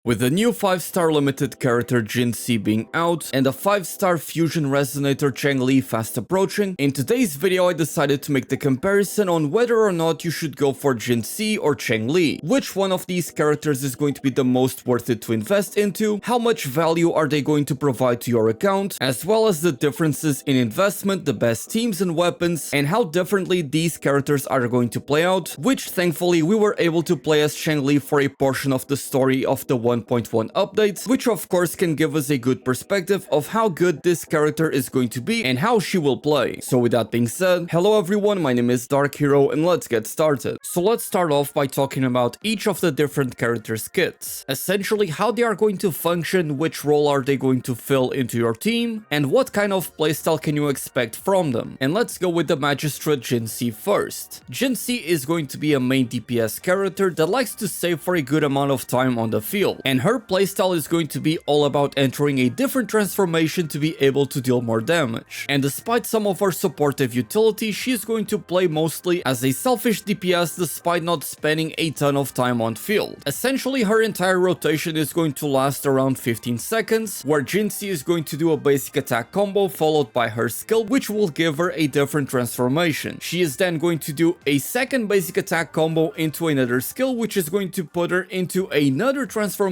With the new 5-star limited character Jinhsi being out and a 5-star fusion resonator Changli fast approaching, in today's video I decided to make the comparison on whether or not you should go for Jinhsi or Changli. Which one of these characters is going to be the most worth it to invest into, how much value are they going to provide to your account, as well as the differences in investment, the best teams and weapons, and how differently these characters are going to play out, which thankfully we were able to play as Changli for a portion of the story of the 1.1 updates, which of course can give us a good perspective of how good this character is going to be and how she will play. So with that being said, hello everyone, my name is DarkHero and let's get started. So let's start off by talking about each of the different characters' kits. Essentially how they are going to function, which role are they going to fill into your team, and what kind of playstyle can you expect from them. And let's go with the Magistrate Jinhsi first. Jinhsi is going to be a main DPS character that likes to save for a good amount of time on the field. And her playstyle is going to be all about entering a different transformation to be able to deal more damage. And despite some of her supportive utility, she's going to play mostly as a selfish DPS despite not spending a ton of time on field. Essentially, her entire rotation is going to last around 15 seconds, where Jinhsi is going to do a basic attack combo followed by her skill, which will give her a different transformation. She is then going to do a second basic attack combo into another skill, which is going to put her into another transformation,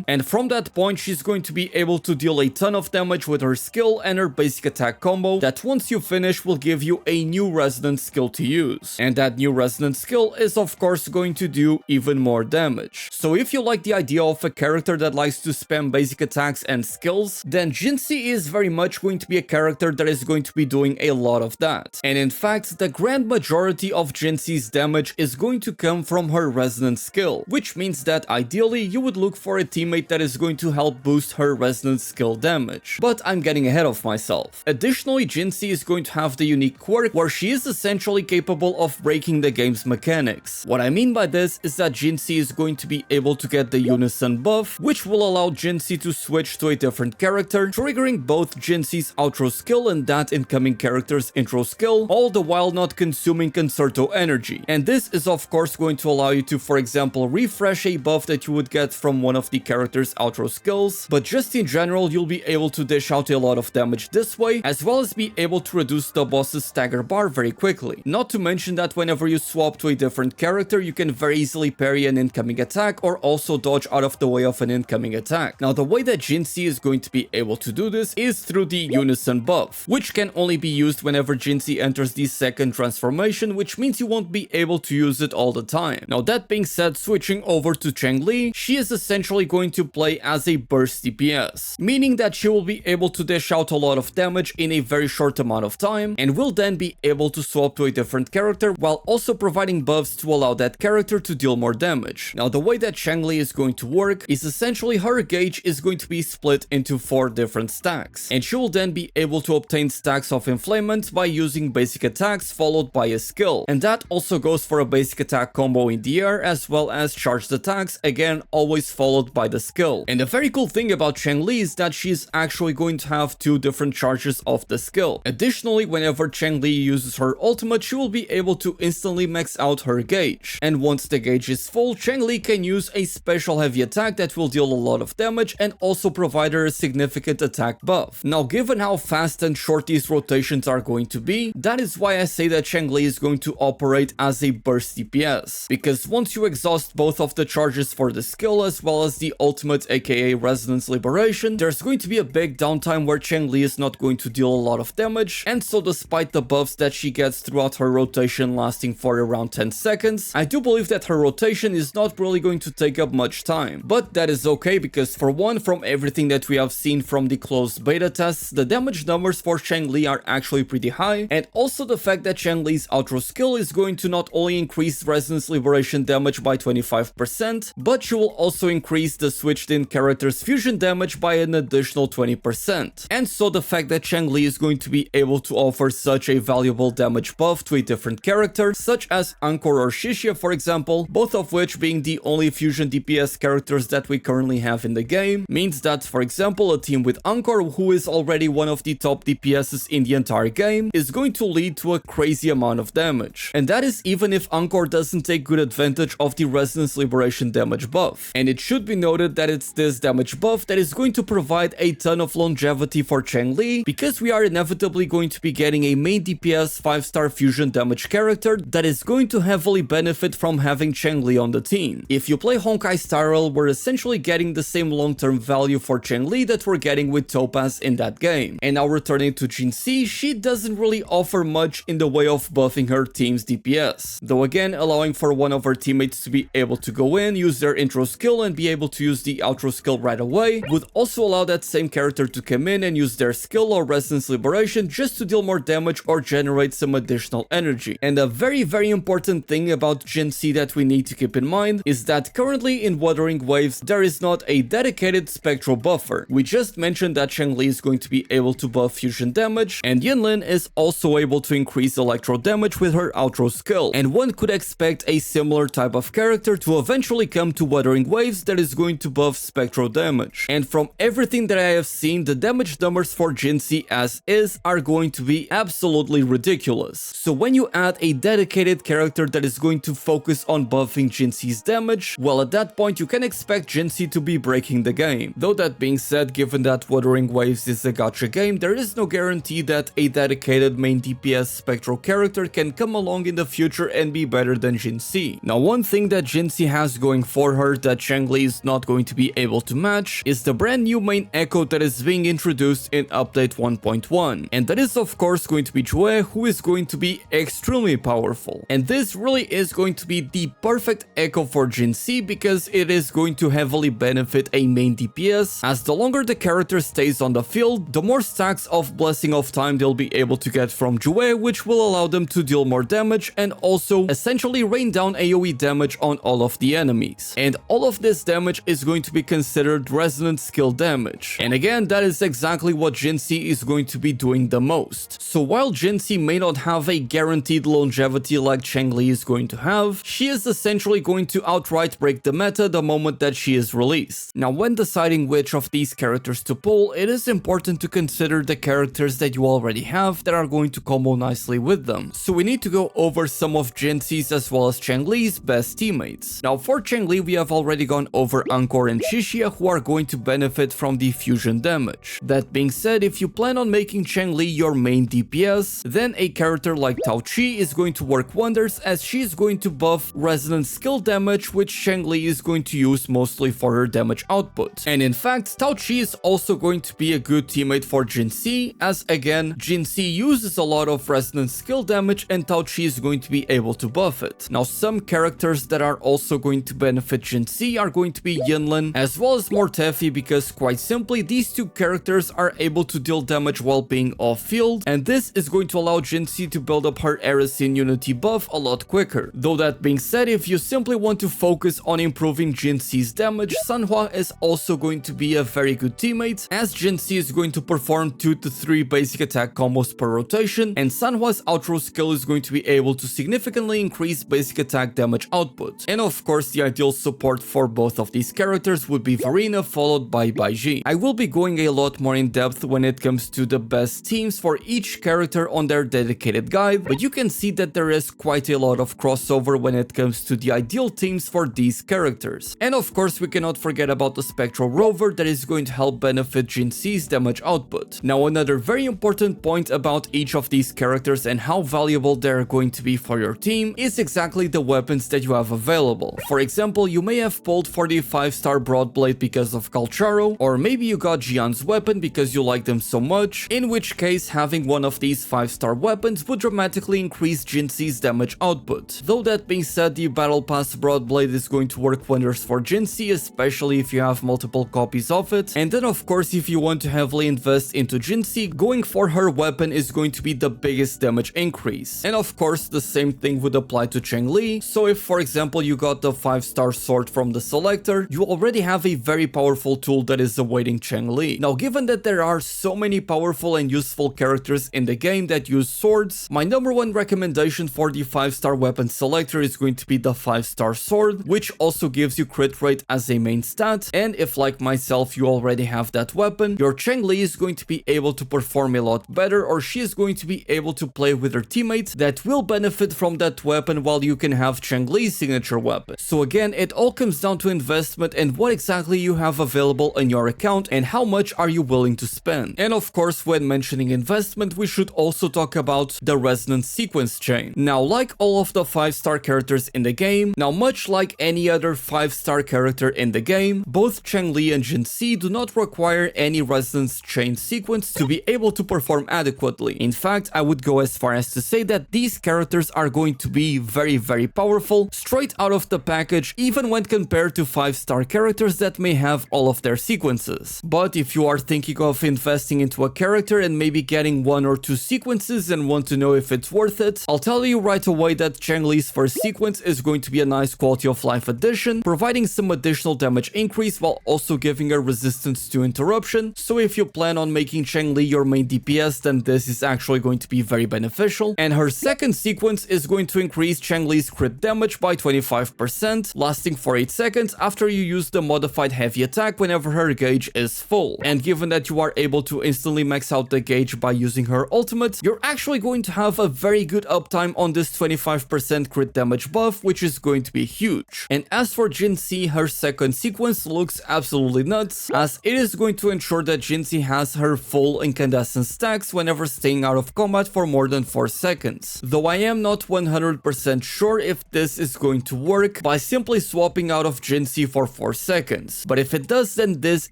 and from that point she's going to be able to deal a ton of damage with her skill and her basic attack combo that once you finish will give you a new resonant skill to use. And that new resonant skill is of course going to do even more damage. So if you like the idea of a character that likes to spam basic attacks and skills, then Jinhsi is very much going to be a character that is going to be doing a lot of that. And in fact, the grand majority of Jinhsi's damage is going to come from her resonant skill, which means that ideally you would look for a teammate that is going to help boost her resonant skill damage. But I'm getting ahead of myself. Additionally, Jinhsi is going to have the unique quirk where she is essentially capable of breaking the game's mechanics. What I mean by this is that Jinhsi is going to be able to get the unison buff, which will allow Jinhsi to switch to a different character, triggering both Jinhsi's outro skill and that incoming character's intro skill, all the while not consuming concerto energy. And this is of course going to allow you to, for example, refresh a buff that you would get from one of the character's outro skills, but just in general you'll be able to dish out a lot of damage this way, as well as be able to reduce the boss's stagger bar very quickly. Not to mention that whenever you swap to a different character, you can very easily parry an incoming attack or also dodge out of the way of an incoming attack. Now the way that Jinhsi is going to be able to do this is through the unison buff, which can only be used whenever Jinhsi enters the second transformation, which means you won't be able to use it all the time. Now that being said, switching over to Changli, she is essentially going to play as a burst DPS, meaning that she will be able to dish out a lot of damage in a very short amount of time and will then be able to swap to a different character while also providing buffs to allow that character to deal more damage. Now the way that Changli is going to work is essentially her gauge is going to be split into 4 different stacks, and she will then be able to obtain stacks of inflamement by using basic attacks followed by a skill, and that also goes for a basic attack combo in the air as well as charged attacks, again always followed by the skill. And the very cool thing about Changli is that she's actually going to have 2 different charges of the skill. Additionally, whenever Changli uses her ultimate, she will be able to instantly max out her gauge. And once the gauge is full, Changli can use a special heavy attack that will deal a lot of damage and also provide her a significant attack buff. Now, given how fast and short these rotations are going to be, that is why I say that Changli is going to operate as a burst DPS. Because once you exhaust both of the charges for the skill as well as the ultimate aka Resonance Liberation, there's going to be a big downtime where Changli is not going to deal a lot of damage, and so despite the buffs that she gets throughout her rotation lasting for around 10 seconds, I do believe that her rotation is not really going to take up much time. But that is okay because for one, from everything that we have seen from the closed beta tests, the damage numbers for Changli are actually pretty high, and also the fact that Changli's outro skill is going to not only increase Resonance Liberation damage by 25%, but she will also increase the switched in character's fusion damage by an additional 20%. And so the fact that Changli is going to be able to offer such a valuable damage buff to a different character, such as Encore or Chixia for example, both of which being the only fusion DPS characters that we currently have in the game, means that for example a team with Encore, who is already one of the top DPSs in the entire game, is going to lead to a crazy amount of damage. And that is even if Encore doesn't take good advantage of the Resonance Liberation damage buff. And it should should be noted that it's this damage buff that is going to provide a ton of longevity for Changli, because we are inevitably going to be getting a main DPS 5-star fusion damage character that is going to heavily benefit from having Changli on the team. If you play Honkai Star Rail, we're essentially getting the same long-term value for Changli that we're getting with Topaz in that game. And now returning to Jinhsi, she doesn't really offer much in the way of buffing her team's DPS, though again allowing for one of her teammates to be able to go in, use their intro skill and be able to use the outro skill right away would also allow that same character to come in and use their skill or Resonance Liberation just to deal more damage or generate some additional energy. And a very important thing about Jinhsi that we need to keep in mind is that currently in Wuthering Waves there is not a dedicated spectral buffer. We just mentioned that Changli is going to be able to buff fusion damage, and Yinlin is also able to increase electro damage with her outro skill, and one could expect a similar type of character to eventually come to Wuthering Waves that is going to buff spectral damage. And from everything that I have seen, the damage numbers for Jinhsi as is are going to be absolutely ridiculous. So when you add a dedicated character that is going to focus on buffing Jinhsi's damage, well, at that point you can expect Jinhsi to be breaking the game. Though that being said, given that Wuthering Waves is a gacha game, there is no guarantee that a dedicated main DPS spectral character can come along in the future and be better than Jinhsi. Now, one thing that Jinhsi has going for her that Changli is not going to be able to match is the brand new main echo that is being introduced in update 1.1, and that is of course going to be Jue, who is going to be extremely powerful. And this really is going to be the perfect echo for Jinhsi because it is going to heavily benefit a main DPS, as the longer the character stays on the field, the more stacks of Blessing of Time they'll be able to get from Jue, which will allow them to deal more damage and also essentially rain down AoE damage on all of the enemies. And all of this damage is going to be considered resonant skill damage. And again, that is exactly what Jinhsi is going to be doing the most. So while Jinhsi may not have a guaranteed longevity like Changli is going to have, she is essentially going to outright break the meta the moment that she is released. Now, when deciding which of these characters to pull, it is important to consider the characters that you already have that are going to combo nicely with them. So we need to go over some of Jinhsi's as well as Changli's best teammates. Now, for Changli, we have already gone over Encore and Chixia, who are going to benefit from the fusion damage. That being said, if you plan on making Changli your main DPS, then a character like Taoqi is going to work wonders, as she is going to buff resonant skill damage, which Changli is going to use mostly for her damage output. And in fact, Taoqi is also going to be a good teammate for Jinhsi, as again, Jinhsi uses a lot of resonant skill damage and Taoqi is going to be able to buff it. Now, some characters that are also going to benefit Jinhsi are going to be Yinlin as well as Mortefi, because quite simply these two characters are able to deal damage while being off field, and this is going to allow Jinhsi to build up her Erasin Unity buff a lot quicker. Though that being said, if you simply want to focus on improving Jinhsi's damage, Sanhua is also going to be a very good teammate, as Jinhsi is going to perform 2 to 3 basic attack combos per rotation, and Sanhua's outro skill is going to be able to significantly increase basic attack damage output. And of course, the ideal support for both of these characters would be Verina, followed by Baizhi. I will be going a lot more in depth when it comes to the best teams for each character on their dedicated guide, but you can see that there is quite a lot of crossover when it comes to the ideal teams for these characters. And of course, we cannot forget about the Spectral Rover that is going to help benefit Jinhsi's damage output. Now, another very important point about each of these characters and how valuable they're going to be for your team is exactly the weapons that you have available. For example, you may have pulled for the 5-star Broadblade because of Calcharo, or maybe you got Jiyan's weapon because you like them so much, in which case having one of these 5-star weapons would dramatically increase Jinhsi's damage output. Though that being said, the Battle Pass Broadblade is going to work wonders for Jinhsi, especially if you have multiple copies of it. And then of course, if you want to heavily invest into Jinhsi, going for her weapon is going to be the biggest damage increase. And of course, the same thing would apply to Changli. So if for example you got the 5-star sword from the selector, you already have a very powerful tool that is awaiting Changli. Now, given that there are so many powerful and useful characters in the game that use swords, my number one recommendation for the 5-star weapon selector is going to be the 5-star sword, which also gives you crit rate as a main stat. And if like myself you already have that weapon, your Changli is going to be able to perform a lot better, or she is going to be able to play with her teammates that will benefit from that weapon, while you can have Changli's signature weapon. So again, it all comes down to investment and what exactly you have available in your account and how much are you willing to spend. And of course, when mentioning investment, we should also talk about the resonance sequence chain. Now, like all of the 5-star characters in the game, much like any other 5-star character in the game, both Changli and Jinhsi do not require any resonance chain sequence to be able to perform adequately. In fact, I would go as far as to say that these characters are going to be very powerful straight out of the package, even when compared to 5-star characters that may have all of their sequences. But if you are thinking of investing into a character and maybe getting 1 or 2 sequences and want to know if it's worth it, I'll tell you right away that Changli's first sequence is going to be a nice quality of life addition, providing some additional damage increase while also giving her resistance to interruption. So if you plan on making Changli your main DPS, then this is actually going to be very beneficial. And her second sequence is going to increase Changli's crit damage by 25%, lasting for 8 seconds after you use the modified heavy attack whenever her gauge is full. And given that you are able to instantly max out the gauge by using her ultimate, you're actually going to have a very good uptime on this 25% crit damage buff, which is going to be huge. And as for Jinhsi, her second sequence looks absolutely nuts, as it is going to ensure that Jinhsi has her full incandescent stacks whenever staying out of combat for more than 4 seconds. Though I am not 100% sure if this is going to work by simply swapping out of Jinhsi for 4 seconds. But if it does, then this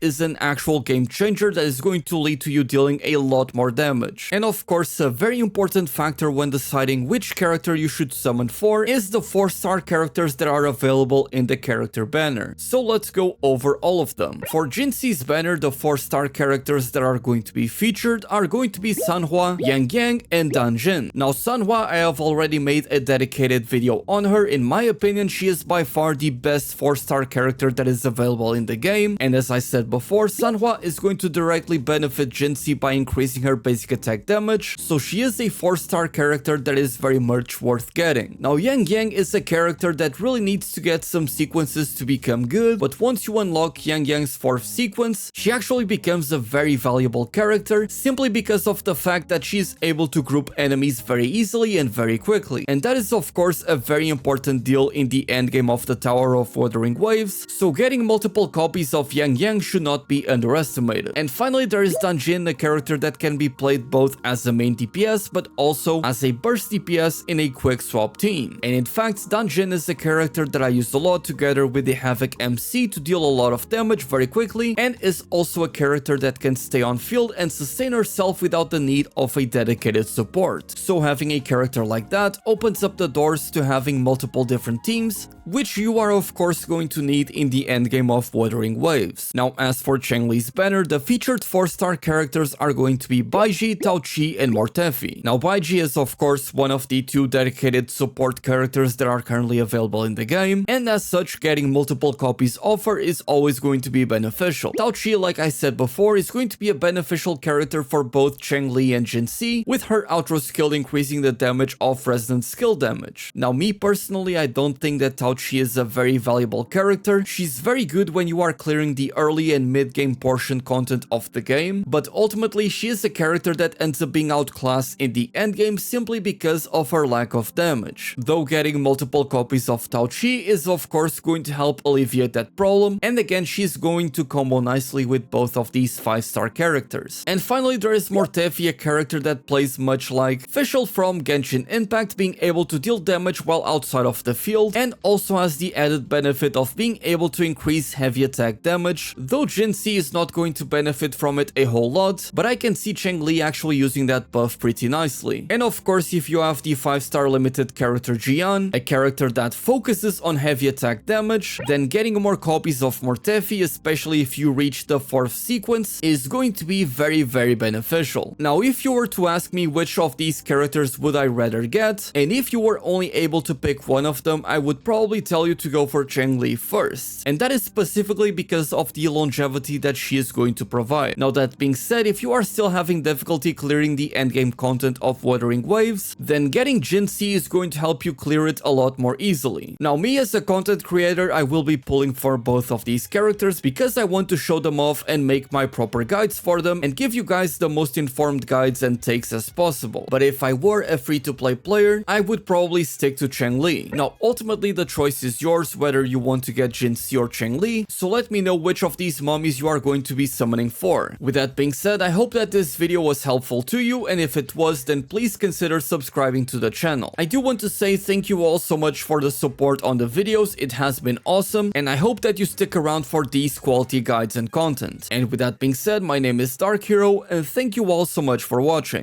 is an actual game changer that is going to lead to you dealing a lot more damage. And of course, a very important factor when deciding which character you should summon for is the 4-star characters that are available in the character banner. So let's go over all of them. For Jinhsi's banner, the 4-star characters that are going to be featured are going to be Sanhua, Yangyang, and Danjin. Now Sanhua, I have already made a dedicated video on her. In my opinion, she is by far the best 4-star character that is available in the game, and as I said before, Sanhua is going to directly benefit Jinhsi by increasing her basic attack damage, so she is a 4-star character that is very much worth getting. Now Yangyang is a character that really needs to get some sequences to become good, but once you unlock Yangyang's 4th sequence, she actually becomes a very valuable character simply because of the fact that she's able to group enemies very easily and very quickly. And that is of course a very important deal in the endgame of the Tower of Wuthering Waves, so getting multiple copies of Yangyang should not be underestimated. And finally, there is Danjin, a character that can be played both as a main DPS but also as a burst DPS in a quick swap team. And in fact, Danjin is a character that I used a lot together with the Havoc MC to deal a lot of damage very quickly, and is also a character that can stay on field and sustain herself without the need of a dedicated support. So having a character like that opens up the doors to having multiple different teams, which you are of course going to need in the endgame of Wuthering Waves. Now as for Changli's banner, the featured 4-star characters are going to be Baizhi, Taoqi, and Mortefi. Now Baizhi is of course one of the 2 dedicated support characters that are currently available in the game, and as such getting multiple copies of her is always going to be beneficial. Taoqi, like I said before, is going to be a beneficial character for both Changli and Jinhsi, with her outro skill increasing the damage of resonant skill damage. Now me personally, I don't think that Taoqi is a very valuable character. She's very good when you are clearing the early and mid-game portion content of the game, but ultimately she is a character that ends up being outclassed in the endgame simply because of her lack of damage. Though getting multiple copies of Taoqi is of course going to help alleviate that problem, and again she's going to combo nicely with both of these 5-star characters. And finally, there is Mortefi, a character that plays much like Fischl from Genshin Impact, being able to deal damage while outside of the field, and also has the added benefit of being able to increase heavy attack damage, though Jinhsi is not going to benefit from it a whole lot, but I can see Changli actually using that buff pretty nicely. And of course, if you have the 5-star limited character Jiyan, a character that focuses on heavy attack damage, then getting more copies of Mortefi, especially if you reach the 4th sequence, is going to be very beneficial. Now if you were to ask me which of these characters would I rather get, and if you were only able to pick one of them, I would probably tell you to go for Changli first, and that is specifically because of the longevity that she is going to provide. Now that being said, if you are still having difficulty clearing the endgame content of Wuthering Waves, then getting Jinhsi is going to help you clear it a lot more easily. Now me as a content creator, I will be pulling for both of these characters because I want to show them off and make my proper guides for them and give you guys the most informed guides and takes as possible. But if I were a free-to-play player, I would probably stick to Changli. Now ultimately the choice choice is yours whether you want to get Jinhsi or Changli, so let me know which of these mummies you are going to be summoning for. With that being said, I hope that this video was helpful to you, and if it was, then please consider subscribing to the channel. I do want to say thank you all so much for the support on the videos, it has been awesome, and I hope that you stick around for these quality guides and content. And with that being said, my name is DarkHero, and thank you all so much for watching.